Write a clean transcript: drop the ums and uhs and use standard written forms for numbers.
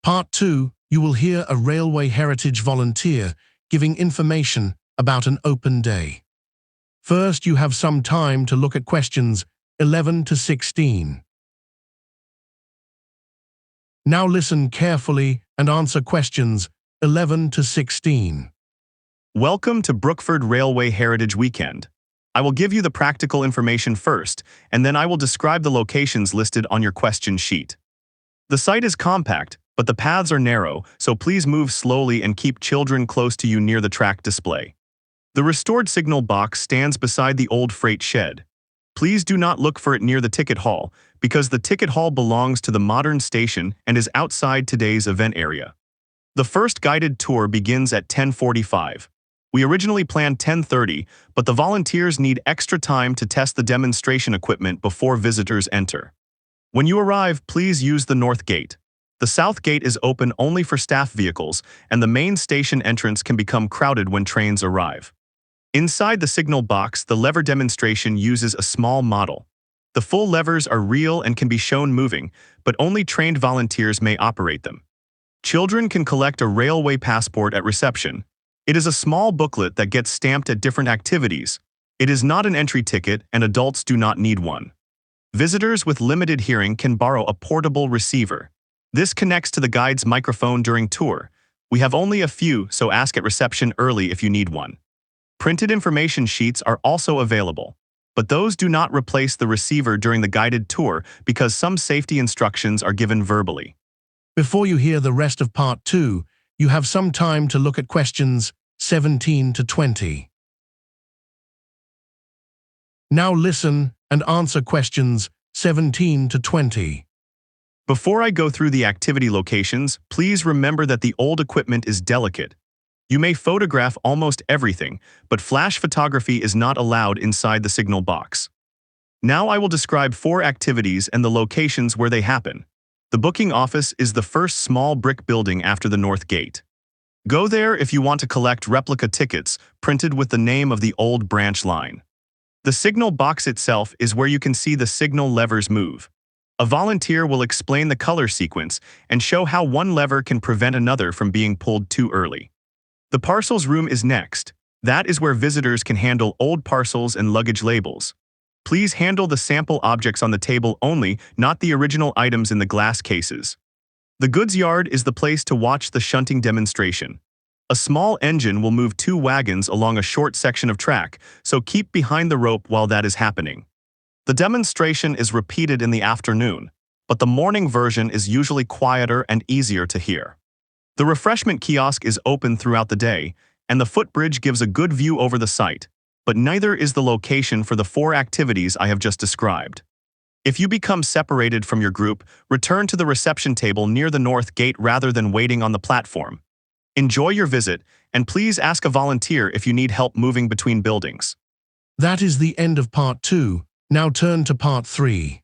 Part 2, you will hear a railway heritage volunteer giving information about an open day. First, you have some time to look at questions 11 to 16. Now listen carefully and answer questions 11 to 16. Welcome to Brookford Railway Heritage Weekend. I will give you the practical information first, and then I will describe the locations listed on your question sheet. The site is compact, but the paths are narrow, so please move slowly and keep children close to you near the track display. The restored signal box stands beside the old freight shed. Please do not look for it near the ticket hall, because the ticket hall belongs to the modern station and is outside today's event area. The first guided tour begins at 10:45. We originally planned 10:30, but the volunteers need extra time to test the demonstration equipment before visitors enter. When you arrive, please use the north gate. The south gate is open only for staff vehicles, and the main station entrance can become crowded when trains arrive. Inside the signal box, the lever demonstration uses a small model. The full levers are real and can be shown moving, but only trained volunteers may operate them. Children can collect a railway passport at reception. It is a small booklet that gets stamped at different activities. It is not an entry ticket, and adults do not need one. Visitors with limited hearing can borrow a portable receiver. This connects to the guide's microphone during tour. We have only a few, so ask at reception early if you need one. Printed information sheets are also available, but those do not replace the receiver during the guided tour because some safety instructions are given verbally. Before you hear the rest of Part 2, you have some time to look at questions 17 to 20. Now listen and answer questions 17 to 20. Before I go through the activity locations, please remember that the old equipment is delicate. You may photograph almost everything, but flash photography is not allowed inside the signal box. Now I will describe 4 activities and the locations where they happen. The booking office is the first small brick building after the north gate. Go there if you want to collect replica tickets printed with the name of the old branch line. The signal box itself is where you can see the signal levers move. A volunteer will explain the color sequence and show how one lever can prevent another from being pulled too early. The parcels room is next. That is where visitors can handle old parcels and luggage labels. Please handle the sample objects on the table only, not the original items in the glass cases. The goods yard is the place to watch the shunting demonstration. A small engine will move 2 wagons along a short section of track, so keep behind the rope while that is happening. The demonstration is repeated in the afternoon, but the morning version is usually quieter and easier to hear. The refreshment kiosk is open throughout the day, and the footbridge gives a good view over the site, but neither is the location for the 4 activities I have just described. If you become separated from your group, return to the reception table near the north gate rather than waiting on the platform. Enjoy your visit, and please ask a volunteer if you need help moving between buildings. That is the end of Part 2. Now turn to Part 3.